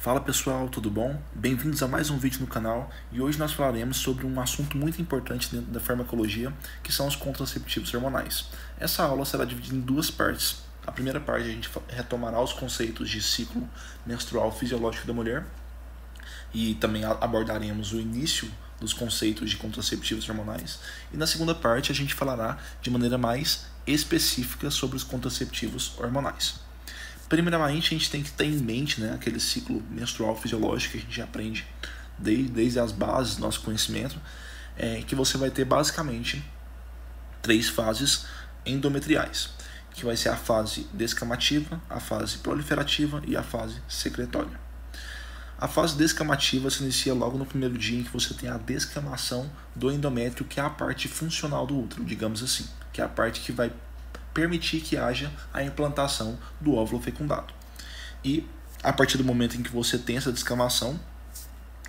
Fala pessoal, tudo bom? Bem-vindos a mais um vídeo no canal e hoje nós falaremos sobre um assunto muito importante dentro da farmacologia, que são os contraceptivos hormonais. Essa aula será dividida em duas partes. A primeira parte a gente retomará os conceitos de ciclo menstrual fisiológico da mulher e também abordaremos o início dos conceitos de contraceptivos hormonais. E na segunda parte a gente falará de maneira mais específica sobre os contraceptivos hormonais. Primeiramente, a gente tem que ter em mente, né, aquele ciclo menstrual fisiológico que a gente aprende desde as bases do nosso conhecimento, que você vai ter basicamente três fases endometriais, que vai ser a fase descamativa, a fase proliferativa e a fase secretória. A fase descamativa se inicia logo no primeiro dia em que você tem a descamação do endométrio, que é a parte funcional do útero, digamos assim, que é a parte que vai permitir que haja a implantação do óvulo fecundado. E a partir do momento em que você tem essa descamação,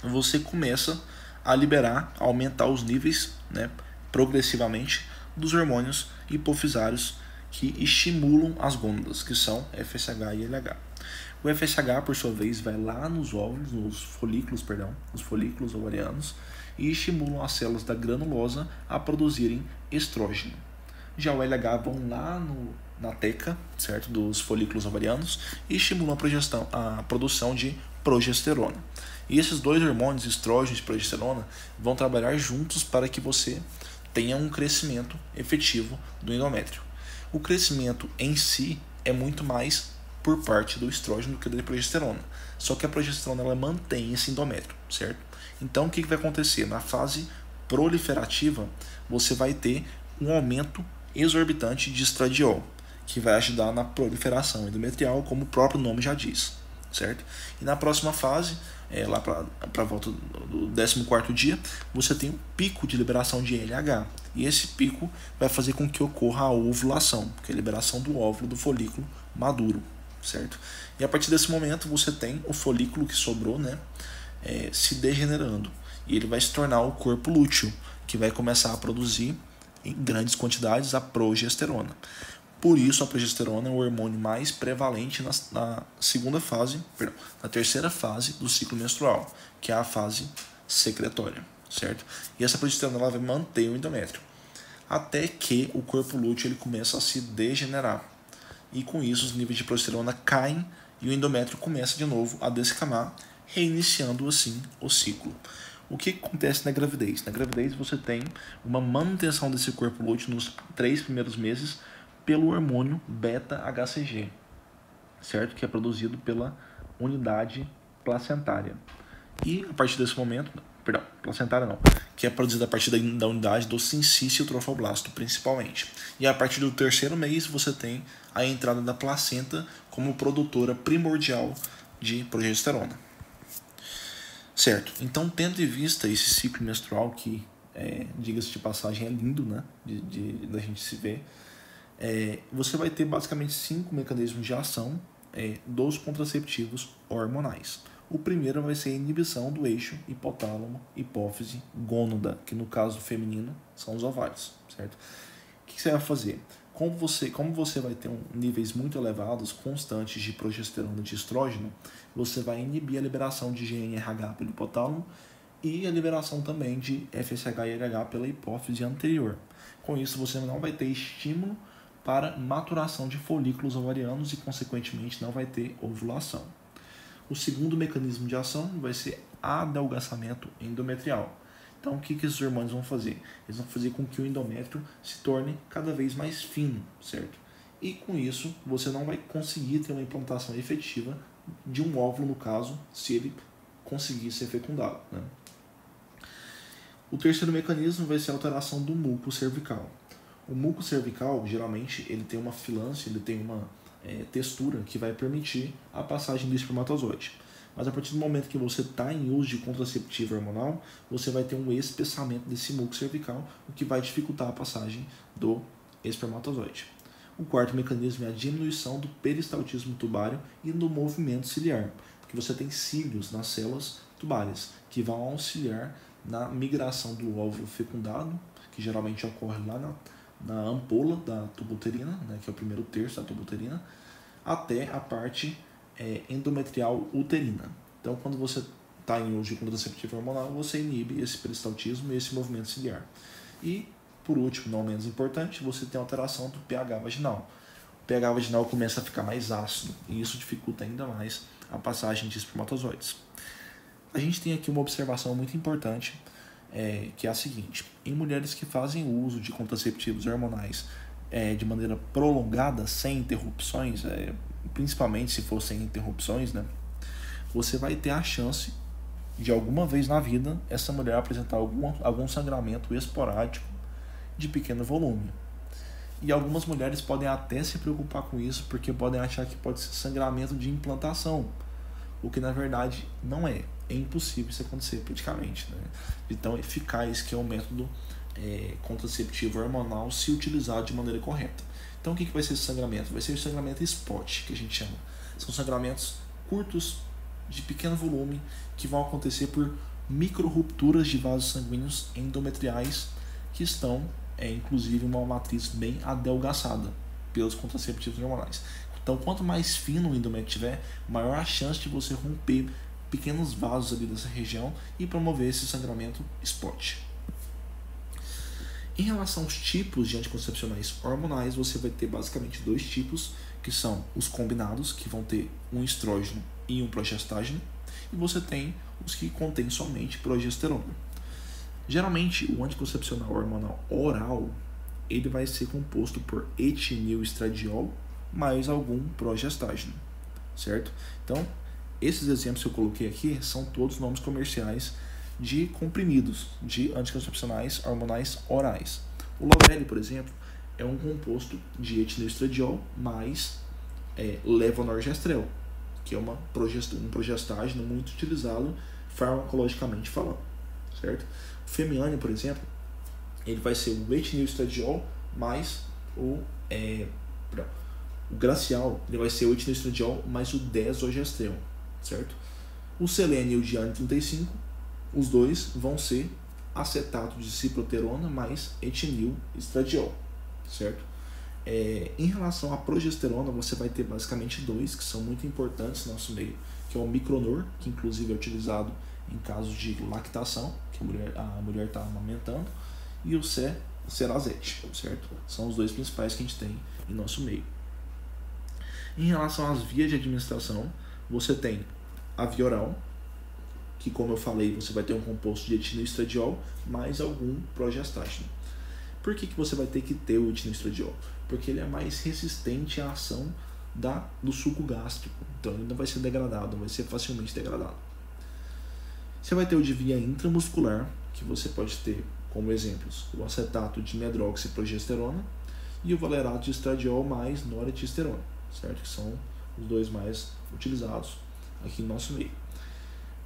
você começa a liberar, a aumentar os níveis, né, progressivamente dos hormônios hipofisários que estimulam as gônadas, que são FSH e LH. O FSH, por sua vez, vai lá nos óvulos, nos folículos ovarianos, e estimulam as células da granulosa a produzirem estrógeno. Já o LH vão lá na teca, certo, dos folículos ovarianos e estimulam a produção de progesterona. E esses dois hormônios, estrógeno e progesterona, vão trabalhar juntos para que você tenha um crescimento efetivo do endométrio. O crescimento em si é muito mais por parte do estrógeno do que da progesterona. Só que a progesterona ela mantém esse endométrio, certo? Então o que vai acontecer? Na fase proliferativa, você vai ter um aumento exorbitante de estradiol, que vai ajudar na proliferação endometrial, como o próprio nome já diz, certo? E na próxima fase, lá para volta do 14º dia, você tem um pico de liberação de LH, e esse pico vai fazer com que ocorra a ovulação, que é a liberação do óvulo do folículo maduro, certo? E a partir desse momento você tem o folículo que sobrou, né, se degenerando, e ele vai se tornar o corpo lúteo, que vai começar a produzir em grandes quantidades a progesterona. Por isso a progesterona é o hormônio mais prevalente na terceira fase do ciclo menstrual, que é a fase secretória, certo? E essa progesterona ela vai manter o endométrio até que o corpo lúteo ele começa a se degenerar. E com isso os níveis de progesterona caem e o endométrio começa de novo a descamar, reiniciando assim o ciclo. O que acontece na gravidez? Na gravidez você tem uma manutenção desse corpo lúteo nos 3 primeiros meses pelo hormônio beta-HCG, certo? Que é produzido pela unidade placentária. E a partir desse momento, placentária não, que é produzida a partir da unidade do sincício trofoblasto, principalmente. E a partir do 3º mês você tem a entrada da placenta como produtora primordial de progesterona. Certo, então tendo em vista esse ciclo menstrual que, diga-se de passagem, é lindo, né, da gente se ver, você vai ter basicamente 5 mecanismos de ação dos contraceptivos hormonais. O primeiro vai ser a inibição do eixo hipotálamo, hipófise, gônada, que no caso feminino são os ovários, certo? O que você vai fazer? Como você vai ter níveis muito elevados, constantes de progesterona e de estrógeno, você vai inibir a liberação de GnRH pelo hipotálamo e a liberação também de FSH e LH pela hipófise anterior. Com isso, você não vai ter estímulo para maturação de folículos ovarianos e, consequentemente, não vai ter ovulação. O segundo mecanismo de ação vai ser adelgaçamento endometrial. Então, o que esses hormônios vão fazer? Eles vão fazer com que o endométrio se torne cada vez mais fino, certo? E com isso, você não vai conseguir ter uma implantação efetiva de um óvulo, no caso, se ele conseguir ser fecundado, né? O terceiro mecanismo vai ser a alteração do muco cervical. O muco cervical, geralmente, ele tem uma filância, ele tem uma textura que vai permitir a passagem do espermatozoide. Mas a partir do momento que você está em uso de contraceptivo hormonal, você vai ter um espessamento desse muco cervical, o que vai dificultar a passagem do espermatozoide. O quarto mecanismo é a diminuição do peristaltismo tubário e do movimento ciliar, porque você tem cílios nas células tubárias, que vão auxiliar na migração do óvulo fecundado, que geralmente ocorre lá na ampola da tuba uterina, né, que é o primeiro terço da tuba uterina, até a parte endometrial uterina. Então, quando você está em uso de contraceptivo hormonal, você inibe esse peristaltismo e esse movimento ciliar. E, por último, não menos importante, você tem alteração do pH vaginal. O pH vaginal começa a ficar mais ácido e isso dificulta ainda mais a passagem de espermatozoides. A gente tem aqui uma observação muito importante, que é a seguinte: em mulheres que fazem uso de contraceptivos hormonais de maneira prolongada, sem interrupções, principalmente se for sem interrupções, né, você vai ter a chance de alguma vez na vida essa mulher apresentar algum sangramento esporádico de pequeno volume. E algumas mulheres podem até se preocupar com isso porque podem achar que pode ser sangramento de implantação, o que na verdade não é. É impossível isso acontecer praticamente, né? De tão eficaz que é o método contraceptivo hormonal se utilizado de maneira correta. Então o que vai ser esse sangramento? Vai ser o sangramento spot, que a gente chama. São sangramentos curtos, de pequeno volume, que vão acontecer por micro-rupturas de vasos sanguíneos endometriais que estão, inclusive, uma matriz bem adelgaçada pelos contraceptivos hormonais. Então, quanto mais fino o endométrio tiver, maior a chance de você romper pequenos vasos ali dessa região e promover esse sangramento spot. Em relação aos tipos de anticoncepcionais hormonais, você vai ter basicamente dois tipos, que são os combinados, que vão ter um estrógeno e um progestágeno, e você tem os que contêm somente progesterona. Geralmente, o anticoncepcional hormonal oral, ele vai ser composto por etilneestradiol mais algum progestágeno, certo? Então, esses exemplos que eu coloquei aqui são todos nomes comerciais de comprimidos de anticoncepcionais hormonais orais. O Lovely, por exemplo, é um composto de etilneestradiol mais levonorgestrel, que é um progestágeno muito utilizado farmacologicamente falando, certo? O Femiane, por exemplo, ele vai ser o etilneestradiol mais o Gracial, ele vai ser o etilneestradiol mais o desogestrel, certo? O Selene e o Diane 35, os dois vão ser acetato de ciproterona mais etilneestradiol, certo? Em relação à progesterona, você vai ter basicamente dois que são muito importantes no nosso meio, que é o Micronor, que inclusive é utilizado em casos de lactação, que a mulher está amamentando, e o Cerazete, certo? São os dois principais que a gente tem em nosso meio. Em relação às vias de administração, você tem a via oral, que, como eu falei, você vai ter um composto de etilneestradiol mais algum progestágeno. Por que você vai ter que ter o etilneestradiol? Porque ele é mais resistente à ação do suco gástrico, então ele não vai ser degradado, não vai ser facilmente degradado. Você vai ter o de via intramuscular, que você pode ter como exemplos o acetato de medroxiprogesterona e o valerato de estradiol mais noretestosterona, certo? Que são os dois mais utilizados aqui no nosso meio.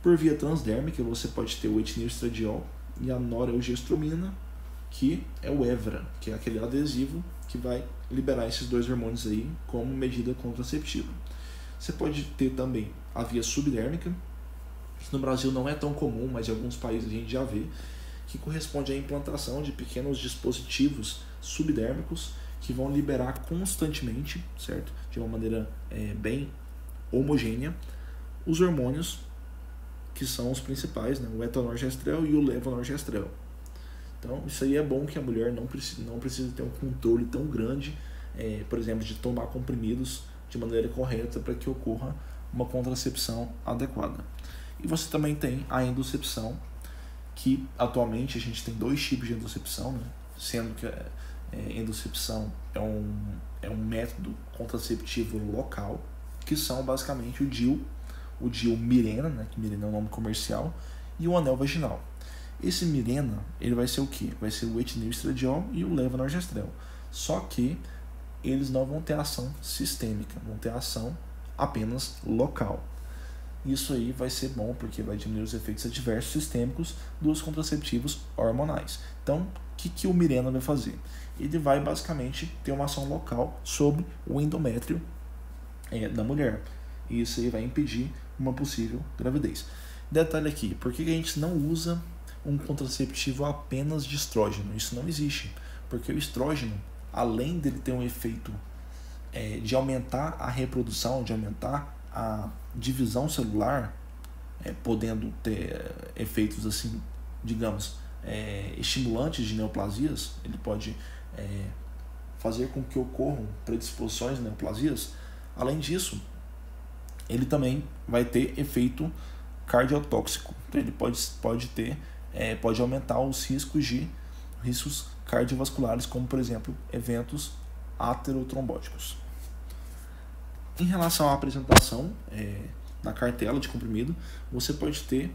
Por via transdérmica, você pode ter o etilneestradiol e a norelgestromina, que é o Evra, que é aquele adesivo que vai liberar esses dois hormônios aí como medida contraceptiva. Você pode ter também a via subdérmica, que no Brasil não é tão comum, mas em alguns países a gente já vê, que corresponde à implantação de pequenos dispositivos subdérmicos que vão liberar constantemente, certo? De uma maneira bem homogênea, os hormônios que são os principais, né? O etonorgestrel e o levonorgestrel. Então, isso aí é bom que a mulher não precisa ter um controle tão grande, por exemplo, de tomar comprimidos de maneira correta para que ocorra uma contracepção adequada. E você também tem a endocepção, que atualmente a gente tem dois tipos de endocepção, né? Sendo que a endocepção é um método contraceptivo local, que são basicamente o DIU Mirena, né? Que Mirena é o nome comercial, e o anel vaginal. Esse Mirena, ele vai ser o quê? Vai ser o etilneestradiol e o levonorgestrel. Só que eles não vão ter ação sistêmica, vão ter ação apenas local. Isso aí vai ser bom porque vai diminuir os efeitos adversos sistêmicos dos contraceptivos hormonais. Então, o que o Mirena vai fazer? Ele vai basicamente ter uma ação local sobre o endométrio da mulher. E isso aí vai impedir uma possível gravidez. Detalhe aqui, por que a gente não usa um contraceptivo apenas de estrógeno? Isso não existe, porque o estrógeno, além dele ter um efeito de aumentar a reprodução, de aumentar a divisão celular, podendo ter efeitos assim, digamos, estimulantes de neoplasias. Ele pode fazer com que ocorram predisposições de neoplasias. Além disso, ele também vai ter efeito cardiotóxico. Então, ele pode aumentar os riscos cardiovasculares, como por exemplo eventos aterotrombóticos. Em relação à apresentação na cartela de comprimido, você pode ter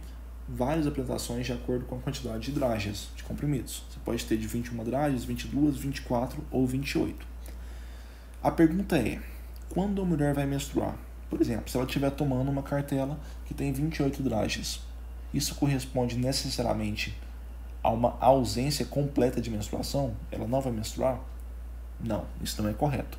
várias apresentações de acordo com a quantidade de dragens de comprimidos. Você pode ter de 21 dragens, 22, 24 ou 28. A pergunta é: quando a mulher vai menstruar? Por exemplo, se ela estiver tomando uma cartela que tem 28 dragens, isso corresponde necessariamente a uma ausência completa de menstruação? Ela não vai menstruar? Não, isso não é correto.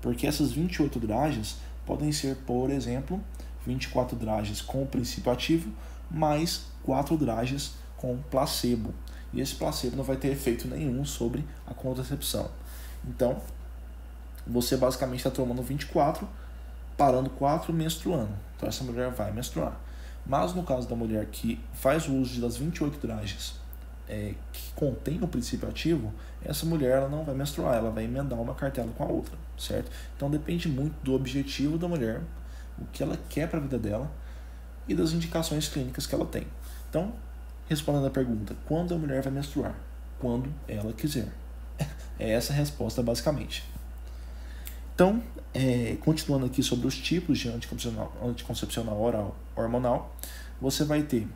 Porque essas 28 dragens podem ser, por exemplo, 24 dragens com o princípio ativo, mais 4 dragens com placebo. E esse placebo não vai ter efeito nenhum sobre a contracepção. Então, você basicamente está tomando 24, parando 4, menstruando. Então, essa mulher vai menstruar. Mas no caso da mulher que faz o uso das 28 dragens que contém o princípio ativo, essa mulher ela não vai menstruar, ela vai emendar uma cartela com a outra, certo? Então depende muito do objetivo da mulher, o que ela quer para a vida dela e das indicações clínicas que ela tem. Então, respondendo a pergunta, quando a mulher vai menstruar? Quando ela quiser. É essa a resposta basicamente. Então, continuando aqui sobre os tipos de anticoncepcional oral hormonal, você vai ter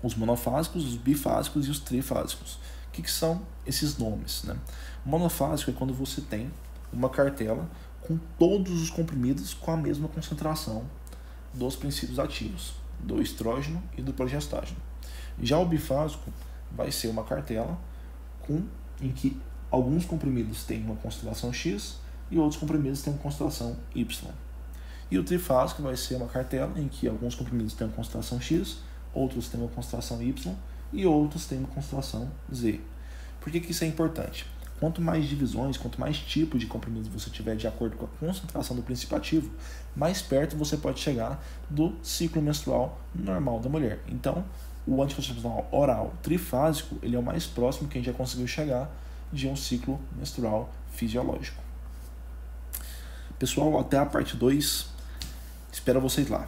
os monofásicos, os bifásicos e os trifásicos. O que são esses nomes, né? O monofásico é quando você tem uma cartela com todos os comprimidos com a mesma concentração dos princípios ativos, do estrógeno e do progestágeno. Já o bifásico vai ser uma cartela em que alguns comprimidos têm uma concentração X e outros comprimidos têm uma concentração Y. E o trifásico vai ser uma cartela em que alguns comprimidos têm uma concentração X, outros têm uma concentração Y e outros têm uma concentração Z. Por que isso é importante? Quanto mais divisões, quanto mais tipos de comprimidos você tiver de acordo com a concentração do princípio ativo, mais perto você pode chegar do ciclo menstrual normal da mulher. Então, o anticoncepcional oral trifásico ele é o mais próximo que a gente já conseguiu chegar de um ciclo menstrual fisiológico. Pessoal, até a parte 2. Espero vocês lá.